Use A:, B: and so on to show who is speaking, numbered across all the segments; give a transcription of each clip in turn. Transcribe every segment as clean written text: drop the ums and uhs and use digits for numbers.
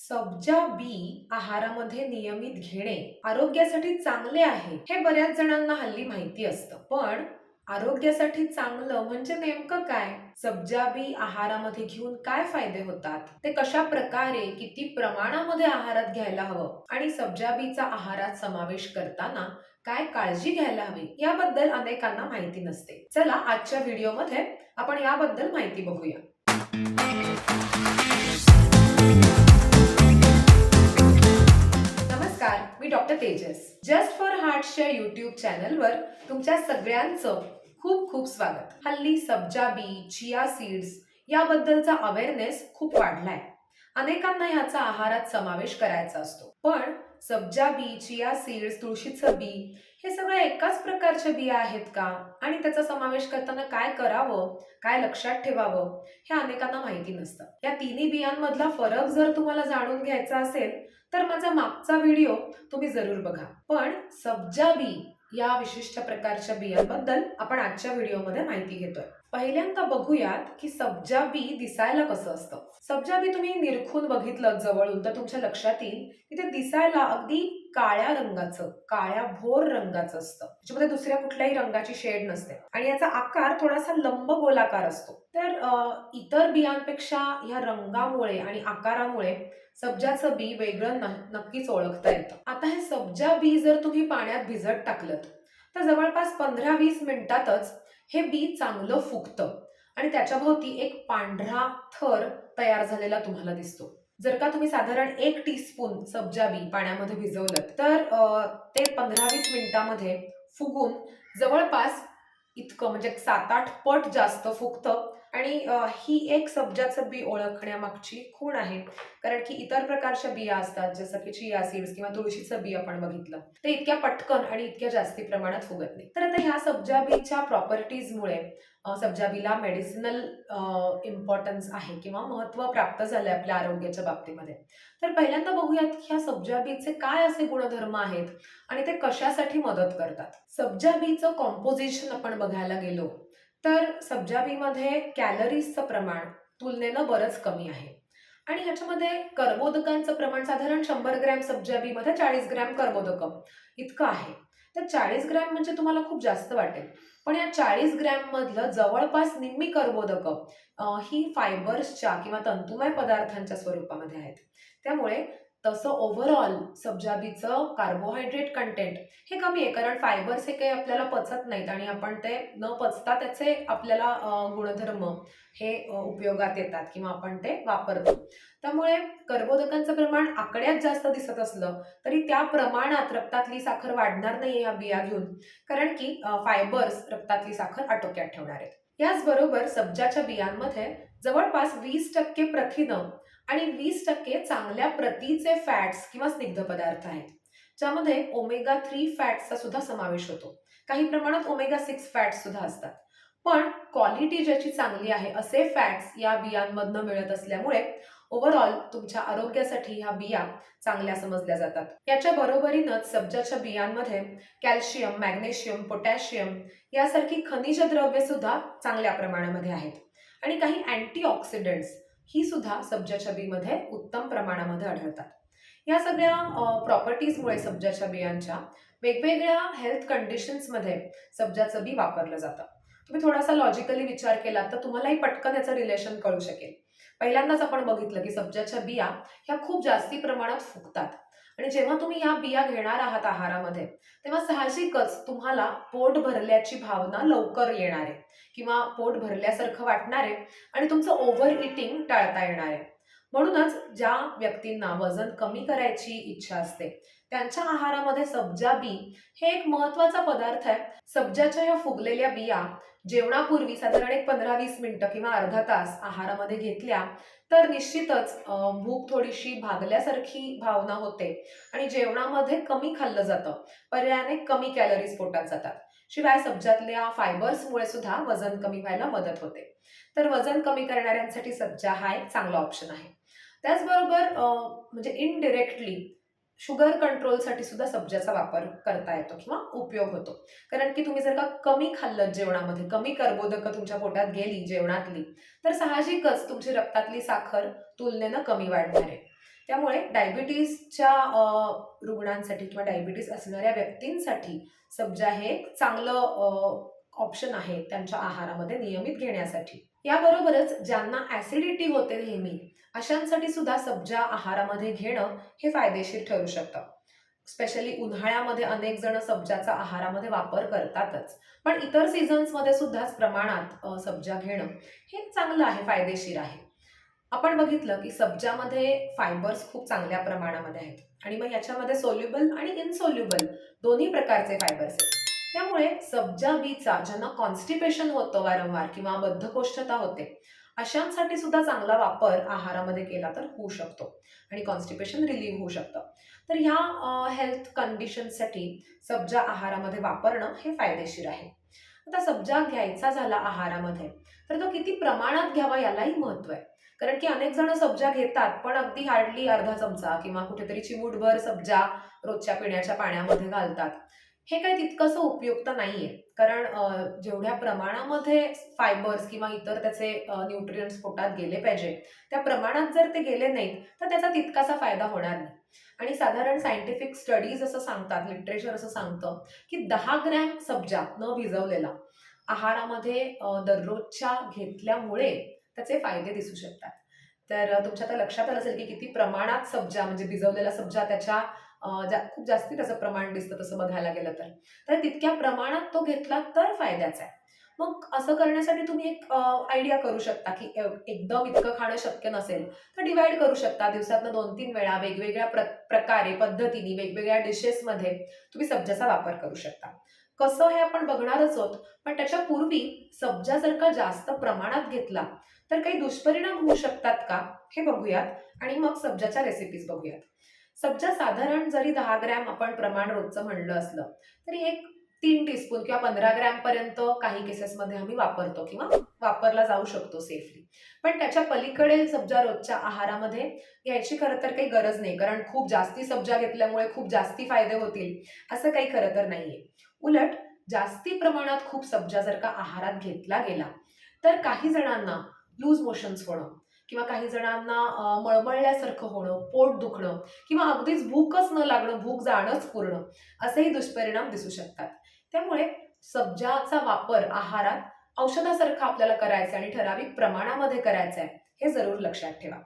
A: सब्जा बी आहारामध्ये नियमित घेणे आरोग्यासाठी चांगले आहे हे बऱ्याच जणांना हल्ली माहिती असतं. पण आरोग्यासाठी चांगलं म्हणजे नेमकं काय? सब्जा बी आहारामध्ये घेऊन काय फायदे होतात, ते कशा प्रकारे किती प्रमाणामध्ये आहारात घ्यायला हवं आणि सब्जा बीचा आहारात समावेश करताना काय काळजी घ्यायला हवी याबद्दल अनेकांना माहिती नसते. चला आजच्या व्हिडिओमध्ये आपण याबद्दल माहिती बघूया. नमस्कार, मी डॉक्टर तेजस. जस्ट फॉर हार्टच्या युट्यूब चॅनलवर तुमच्या सगळ्यांचं खूप खूप स्वागत. हल्ली सब्जा बी, चिया सीड्स याबद्दलचा अवेअरनेस खूप वाढलाय. अनेकांना याचा आहारात समावेश करायचा असतो. पण सब्जा बी, चिया सीड्स, तुळशीचं बी हे सगळं एकाच प्रकारच्या बिया आहेत का? आणि त्याचा समावेश करताना काय करावं, काय लक्षात ठेवावं हे अनेकांना माहिती नसतं. या तिन्ही बियांमधला फरक जर तुम्हाला जाणून घ्यायचा असेल तर माझा मागचा व्हिडिओ तुम्ही जरूर बघा. पण सब्जा बी या विशिष्ट प्रकारच्या बियांबद्दल आपण आजच्या व्हिडिओमध्ये माहिती घेतोय. पहिल्यांदा बघूयात की सब्जा बी दिसायला कसं असतं. सब्जा बी तुम्ही निरखून बघितलं जवळून तर तुमच्या लक्षात येईल की ते दिसायला अगदी काळ्या रंगाचं, काळ्या भोर रंगाचं असतं. त्याच्यामध्ये दुसऱ्या कुठल्याही रंगाची शेड नसते आणि याचा आकार थोडासा लंब गोलाकार असतो. तर इतर बियांपेक्षा या रंगामुळे आणि आकारामुळे सब्जाचं बी वेगळं नक्कीच ओळखता येतं. आता हे सब्जा बी जर तुम्ही पाण्यात भिजत टाकलं तर जवळपास 15-20 मिनिटातच हे बी चांगलं फुगतं आणि त्याच्या भोवती एक पांढरा थर तयार झालेला तुम्हाला दिसतो. जर का तुम्ही साधारण 1 टीस्पून सब्जा बी पाण्यामध्ये भिजवलं तर ते 15-20 मिनिटामध्ये फुगून जवळपास इतकं म्हणजे 7-8 पट जास्त फुगतं. आणि ही एक सब्जाचं बी ओळखण्यामागची खूण आहे. कारण की इतर प्रकारच्या बिया असतात जसं की चिया सीड्स किंवा तुळशीचं बी आपण बघितलं ते इतक्या पटकन आणि इतक्या जास्ती प्रमाणात फुगत नाही. तर आता ह्या सब्जा बीच्या प्रॉपर्टीजमुळे सब्जा बीला मेडिसिनल इम्पॉर्टन्स आहे किंवा महत्व प्राप्त झालंय आपल्या आरोग्याच्या बाबतीमध्ये. तर पहिल्यांदा बघूयात ह्या सब्जा बीचे काय असे गुणधर्म आहेत आणि ते कशासाठी मदत करतात. सब्जा बीचं कॉम्पोजिशन आपण बघायला गेलो तर सब्जा बीमध्ये कॅलरीजचं प्रमाण तुलनेनं बरंच कमी आहे आणि ह्याच्यामध्ये कर्बोदकांचं प्रमाण साधारण 100 ग्रॅम सब्जा बीमध्ये 40 ग्रॅम कर्बोदकम इतकं आहे. तर 40 ग्रॅम म्हणजे तुम्हाला खूप जास्त वाटेल, पण या 40 ग्रॅम मधलं जवळपास निम्मी कर्बोदकं ही फायबर्सच्या किंवा तंतुमय पदार्थांच्या स्वरूपामध्ये आहेत. त्यामुळे तसं ओव्हरऑल सब्जा बीचं कार्बोहायड्रेट कंटेंट हे कमी आहे, कारण फायबर्स हे काही आपल्याला पचत नाहीत आणि आपण ते न पचता त्याचे आपल्याला गुणधर्म हे उपयोगात येतात किंवा आपण ते वापरतो. त्यामुळे कर्बोदकांचं प्रमाण आकड्यात जास्त दिसत असलं तरी त्या प्रमाणात रक्तातली साखर वाढणार नाही या बिया घेऊन, कारण की फायबर्स रक्तातली साखर आटोक्यात ठेवणार आहेत. याचबरोबर सब्जाच्या बियांमध्ये जवळपास 20% प्रथिनं आणि 20% चांगल्या प्रतीचे फॅट्स किंवा स्निग्ध पदार्थ आहेत, ज्यामध्ये ओमेगा 3 फॅट्सचा सुद्धा समावेश होतो. काही प्रमाणात ओमेगा 6 फॅट्स सुद्धा असतात. पण क्वालिटी ज्याची चांगली आहे असे फॅट्स या बियांमधनं मिळत असल्यामुळे ओव्हरऑल तुमच्या आरोग्यासाठी ह्या बिया चांगल्या समजल्या जातात. याच्या बरोबरीनंच सब्जाच्या बियांमध्ये कॅल्शियम, मॅग्नेशियम, पोटॅशियम यासारखी खनिज द्रव्ये सुद्धा चांगल्या प्रमाणामध्ये आहेत आणि काही अँटीऑक्सिडंट्स ही सुद्धा सब्जाच्या बीमध्ये उत्तम प्रमाणामध्ये आढळतात. या सगळ्या प्रॉपर्टीजमुळे सब्जाच्या बियांच्या वेगवेगळ्या हेल्थ कंडिशन्समध्ये सब्जाचं बी वापरलं जातं. तुम्ही थोडासा लॉजिकली विचार केला तर तुम्हालाही पटकन याचं रिलेशन कळू शकेल. पहिल्यांदाच आपण बघितलं की सब्जाच्या बिया ह्या खूप जास्ती प्रमाणात फुगतात आणि जेव्हा तुम्ही या बिया घेणार आहात आहारामध्ये तेव्हा साहजिकच तुम्हाला पोट भरल्याची भावना लवकर येणार आहे किंवा पोट भरल्यासारखं वाटणार आहे आणि तुमचं ओव्हर इटिंग टाळता येणार आहे. म्हणूनच ज्या व्यक्तींना वजन कमी करायची इच्छा असते त्यांच्या आहारामध्ये सब्जा बी हे एक महत्वाचा पदार्थ आहे. सब्जाच्या या फुगलेल्या बिया जेवणापूर्वी साधारण एक 15-20 मिनिटं किंवा अर्धा तास आहारामध्ये घेतल्या तर निश्चितच भूक थोडीशी भागल्यासारखी भावना होते आणि जेवणामध्ये कमी खाल्लं जातं, पर्यायाने कमी कॅलरीज पोटात जातात. शिवाय सब्जातल्या फायबर्समुळे सुद्धा वजन कमी व्हायला मदत होते. तर वजन कमी करणाऱ्यांसाठी सब्जा हा एक चांगला ऑप्शन आहे. त्याचबरोबर म्हणजे इनडिरेक्टली शुगर कंट्रोलसाठी सुद्धा सब्जाचा वापर करता येतो किंवा उपयोग होतो. कारण की तुम्ही जर का कमी खाल्लं जेवणामध्ये, कमी कर्बोदकं तुमच्या पोटात गेली जेवणातली तर साहजिकच तुमची रक्तातली साखर तुलनेनं कमी वाढणार आहे. त्यामुळे डायबिटीसच्या रुग्णांसाठी किंवा डायबिटीस असणाऱ्या व्यक्तींसाठी सब्जा हे एक चांगलं ऑप्शन आहे त्यांच्या आहारामध्ये नियमित घेण्यासाठी. याबरोबरच ज्यांना ऍसिडिटी होते नेहमी अशांसाठी सुद्धा सब्जा आहारामध्ये घेणं हे फायदेशीर ठरू शकतं. स्पेशली उन्हाळ्यामध्ये अनेक जण सब्जाचा आहारामध्ये वापर करतातच, पण इतर सीझन्समध्ये सुद्धाच प्रमाणात सब्जा घेणं हे चांगलं आहे, फायदेशीर आहे. आपण बघितलं की सब्जामध्ये फायबर्स खूप चांगल्या प्रमाणामध्ये आहेत आणि मग याच्यामध्ये सोल्युबल आणि इनसोल्युबल दोन्ही प्रकारचे फायबर्स आहेत. त्यामुळे सब्जा बीचा ज्यांना कॉन्स्टिपेशन होतं वारंवार किंवा बद्धकोष्ठता होते अशांसाठी सुद्धा चांगला वापर आहारामध्ये केला तर होऊ शकतो आणि कॉन्स्टिपेशन रिलीव्ह होऊ शकतं. तर ह्या हेल्थ कंडिशनसाठी सब्जा आहारामध्ये वापरणं हे फायदेशीर आहे. आता सब्जा घ्यायचा झाला आहारामध्ये तर तो किती प्रमाणात घ्यावा यालाही महत्व आहे. कारण की अनेक जण सब्जा घेतात पण अगदी हार्डली अर्धा चमचा किंवा कुठेतरी चिमूटभर सब्जा रोजच्या पिण्याच्या पाण्यामध्ये घालतात. हे काही तितकंसं उपयुक्त नाहीये. कारण जेवढ्या प्रमाणामध्ये फायबर्स किंवा इतर त्याचे न्यूट्रिएंट्स पोटात गेले पाहिजे त्या प्रमाणात जर ते गेले नाहीत तर त्याचा तितकासा फायदा होणार नाही. आणि साधारण सायंटिफिक स्टडीज असं सांगतात, लिटरेचर असं सांगतं की 10 ग्रॅम सब्जा न भिजवलेला आहारामध्ये दररोजच्या घेतल्यामुळे त्याचे फायदे दिसू शकतात. तर तुमच्या आता लक्षात आलं असेल की किती प्रमाणात सब्जा म्हणजे भिजवलेला सब्जा त्याच्या खूप जास्ती त्याचं प्रमाण दिसतं तसं बघायला गेलं तर तितक्या प्रमाणात तो घेतला तर फायद्याचा आहे. मग असं करण्यासाठी तुम्ही एक आयडिया करू शकता की एकदम इतकं खाणं शक्य नसेल तर डिवाइड करू शकता. दिवसातनं 2-3 वेळा वेगवेगळ्या प्रकारे पद्धतीने वेगवेगळ्या डिशेसमध्ये तुम्ही सब्जाचा वापर करू शकता. कसं हे आपण बघणारच आहोत, पण त्याच्या पूर्वी सब्जा जर का जास्त प्रमाणात घेतला तर काही दुष्परिणाम होऊ शकतात का हे बघूयात आणि मग सब्जाच्या रेसिपीज बघूयात. सब्जा साधारण जरी 10 ग्रॅम आपण प्रमाण रोजचं म्हणलं असलं तरी एक 3 टीस्पून किंवा 15 ग्रॅम पर्यंत काही केसेसमध्ये आम्ही वापरतो किंवा वापरला जाऊ शकतो सेफली. पण त्याच्या पलीकडे सब्जा रोजच्या आहारामध्ये घ्यायची खरं तर काही गरज नाही. कारण खूप जास्ती सब्जा घेतल्यामुळे खूप जास्ती फायदे होतील असं काही खरं तर नाहीये. उलट जास्ती प्रमाणात खूप सब्जा जर का आहारात घेतला गेला तर काही जणांना लूज मोशन्स होणं किंवा काही जणांना मळमळल्यासारखं होणं, पोट दुखणं किंवा अगदीच भूकच न लागणं, भूक जाणंच पूर्ण असेही दुष्परिणाम दिसू शकतात. त्यामुळे सब्जाचा वापर आहारात औषधासारखा आपल्याला करायचा आणि ठराविक प्रमाणामध्ये करायचा आहे हे जरूर लक्षात ठेवा.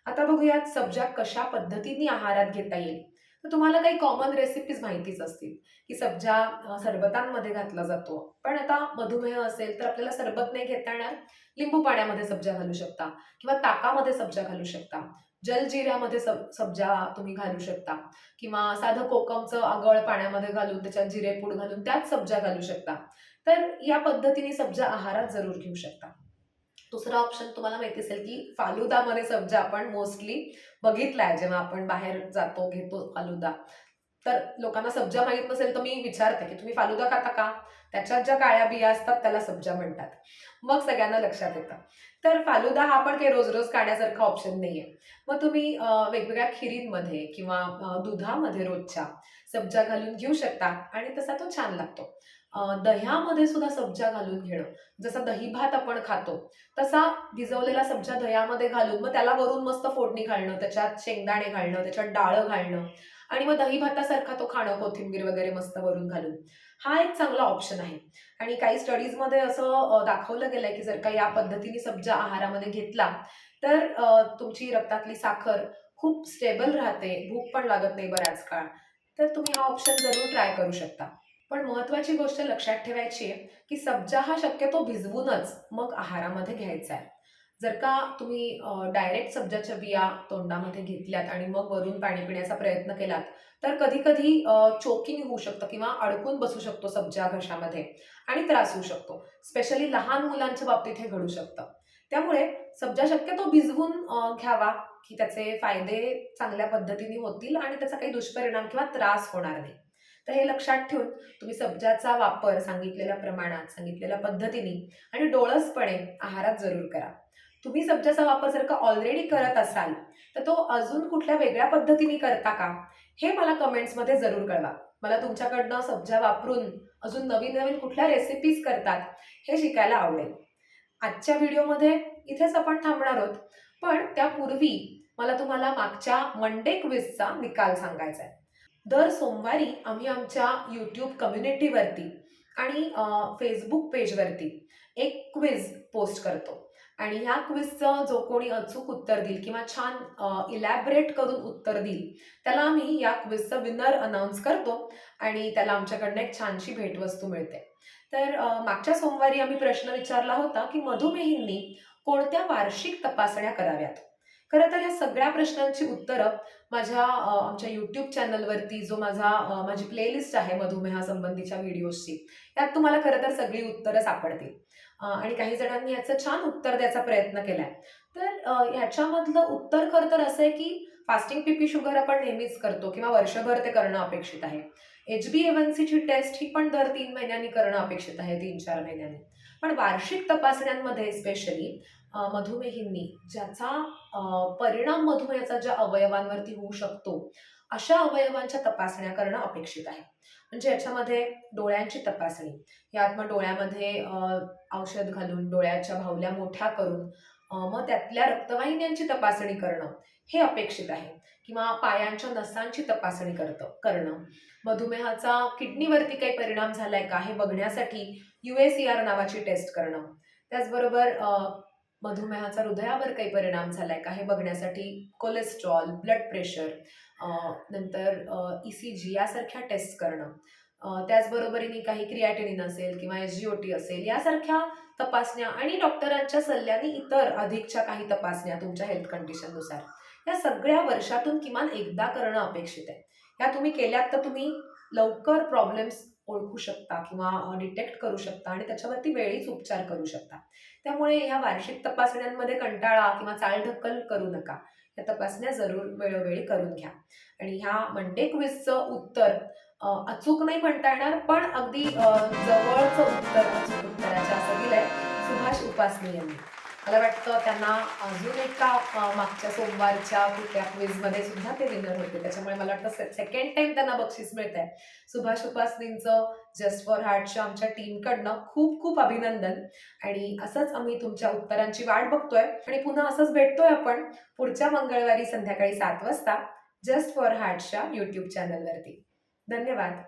A: आता बघूयात सब्जा कशा पद्धतीने आहारात घेता येईल. तर तुम्हाला काही कॉमन रेसिपीज माहितीच असतील की सब्जा सरबतांमध्ये घातला जातो. पण आता मधुमेह असेल तर आपल्याला सरबत नाही घेता येणार, लिंबू पाण्यामध्ये सब्जा घालू शकता किंवा ताकामध्ये सब्जा घालू शकता. जलजिऱ्यामध्ये सब्जा तुम्ही घालू शकता किंवा साधं कोकमचं आगळ पाण्यामध्ये घालून त्याच्यात जिरेपूड घालून त्यात सब्जा घालू शकता. तर या पद्धतीने सब्जा आहारात जरूर घेऊ शकता. दुसरा ऑप्शन तुम्हाला माहिती असेल की फालुदामध्ये सब्जा आपण मोस्टली बघितलाय. जेव्हा आपण बाहेर जातो घेतो फालुदा तर लोकांना सब्जा माहित नसेल तर मी विचारते की तुम्ही फालुदा खाता का? त्याच्यात ज्या काळ्या बिया असतात त्याला सब्जा म्हणतात. मग सगळ्यांना लक्षात येतं. तर फालुदा हा पण काही रोज रोज खाण्यासारखा ऑप्शन नाहीये. मग तुम्ही वेगवेगळ्या खिरींमध्ये किंवा दुधामध्ये रोजच्या सब्जा घालून घेऊ शकता आणि तसा तो छान लागतो. दह्यामध्ये सुद्धा सब्जा घालून घेणं, जसा दही भात आपण खातो तसा भिजवलेला सब्जा दह्यामध्ये घालून मग त्याला वरून मस्त फोडणी घालणं, त्याच्यात शेंगदाणे घालणं, त्याच्यात डाळं घालणं आणि मग दही भातासारखा तो खाणं कोथिंबीर वगैरे मस्त वरून घालून, हा एक चांगला ऑप्शन आहे. आणि काही स्टडीजमध्ये असं दाखवलं गेलंय की जर का या पद्धतीने सब्जा आहारामध्ये घेतला तर तुमची रक्तातली साखर खूप स्टेबल राहते, भूक पण लागत नाही बराच काळ. तर तुम्ही हा ऑप्शन जरूर ट्राय करू शकता. पण महत्वाची गोष्ट लक्षात ठेवायची आहे की सब्जा हा शक्यतो भिजवूनच मग आहारामध्ये घ्यायचा आहे. जर का तुम्ही डायरेक्ट सब्जाच्या बिया तोंडामध्ये घेतल्यात आणि मग वरून पाणी पिण्याचा प्रयत्न केलात तर कधी कधी चोकिंग होऊ शकतं किंवा अडकून बसू शकतो सब्जा घशामध्ये आणि त्रास होऊ शकतो. स्पेशली लहान मुलांच्या बाबतीत हे घडू शकतं. त्यामुळे सब्जा शक्यतो भिजवून घ्यावा की त्याचे फायदे चांगल्या पद्धतीने होतील आणि त्याचा काही दुष्परिणाम किंवा त्रास होणार नाही. तर हे लक्षात ठेवून तुम्ही सब्जाचा वापर सांगितलेल्या प्रमाणात, सांगितलेल्या पद्धतीने आणि डोळसपणे आहारात जरूर करा. तुम्ही सब्जाचा वापर जर का ऑलरेडी करत असाल तर तो अजून कुठल्या वेगळ्या पद्धतीने करता का हे मला कमेंट्समध्ये जरूर कळवा. मला तुमच्याकडनं सब्जा वापरून अजून नवीन नवीन कुठल्या रेसिपीज करतात हे शिकायला आवडेल. आजच्या व्हिडिओमध्ये इथेच आपण थांबणार आहोत, पण त्यापूर्वी मला तुम्हाला मागच्या मंडे क्विजचा निकाल सांगायचा आहे. दर सोमवारी आम्ही आमच्या यूट्यूब कम्युनिटीवरती आणि फेसबुक पेजवरती एक क्विज पोस्ट करतो आणि ह्या क्विजचं जो कोणी अचूक उत्तर देईल किंवा छान इलॅबरेट करून उत्तर देईल त्याला आम्ही या क्विजचं विनर अनाऊन्स करतो आणि त्याला आमच्याकडनं एक छानशी भेटवस्तू मिळते. तर मागच्या सोमवारी आम्ही प्रश्न विचारला होता की मधुमेहींनी कोणत्या वार्षिक तपासण्या कराव्यात. खरं तर ह्या सगळ्या प्रश्नांची उत्तरं माझ्या आमच्या यूट्यूब चॅनलवरती जो माझी प्लेलिस्ट आहे मधुमेहासंबंधीच्या व्हिडिओजची, त्यात तुम्हाला खरं तर सगळी उत्तरं सापडतील. आणि काही जणांनी याचं छान उत्तर द्यायचा प्रयत्न केलाय. तर ह्याच्यामधलं उत्तर खरं तर असं आहे की फास्टिंग पीपी शुगर आपण नेहमीच करतो किंवा वर्षभर ते करणं अपेक्षित आहे. HbA1c ची टेस्ट ही पण दर 3 महिन्यांनी करणं अपेक्षित आहे, 3-4 महिन्यांनी. पण वार्षिक तपासण्यांमध्ये स्पेशली मधुमेहींनी ज्याचा परिणाम मधुमेहाचा ज्या अवयवांवरती होऊ शकतो, अशा अवयवांच्या तपासण्या करणं अपेक्षित आहे. म्हणजे याच्यामध्ये डोळ्यांची तपासणी, यात मग डोळ्यामध्ये औषध घालून डोळ्याच्या भावल्या मोठ्या करून मग त्यातल्या रक्तवाहिन्यांची तपासणी करणं हे अपेक्षित आहे. किंवा पायांच्या नसांची तपासणी करणं, मधुमेहाचा किडनीवरती काही परिणाम झालाय का हे बघण्यासाठी UACR नावाची टेस्ट करणं. त्याचबरोबर मधुमेहाचा हृदयावर काही परिणाम झालाय का हे बघण्यासाठी कोलेस्ट्रॉल, ब्लड प्रेशर, नंतर ECG यासारख्या टेस्ट करणं. त्याचबरोबरीने काही क्रिएटिनिन असेल किंवा SGOT असेल यासारख्या तपासण्या आणि डॉक्टरांच्या सल्ल्याने इतर अधिकच्या काही तपासण्या तुमच्या हेल्थ कंडिशननुसार या सगळ्या वर्षातून किमान एकदा करणं अपेक्षित आहे. या तुम्ही केल्यात तर तुम्ही लवकर प्रॉब्लेम्स ओळखू शकता किंवा डिटेक्ट करू शकता आणि त्याच्यावरती वेळीच उपचार करू शकता. त्यामुळे ह्या वार्षिक तपासण्यांमध्ये कंटाळा किंवा चालढकल करू नका. या तपासण्या जरूर वेळोवेळी करून घ्या. आणि ह्या मंडे क्विजचं उत्तर अचूक नाही म्हणता येणार, पण अगदी जवळचं उत्तर अचूक उत्तराच्या असं दिलंय सुभाष उपासने यांनी. मला वाटतं त्यांना अजून एका मागच्या सोमवारच्या कुठल्या क्विजमध्ये सुद्धा ते विनर होते. त्याच्यामुळे मला वाटतं सेकंड टाइम त्यांना बक्षीस मिळत आहे. सुभाष उपासनींचं जस्ट फॉर हार्टच्या आमच्या टीमकडनं खूप खूप अभिनंदन. आणि असंच आम्ही तुमच्या उत्तरांची वाट बघतोय आणि पुन्हा असंच भेटतोय आपण पुढच्या मंगळवारी संध्याकाळी 7 वाजता जस्ट फॉर हार्टच्या यूट्यूब चॅनलवरती. धन्यवाद.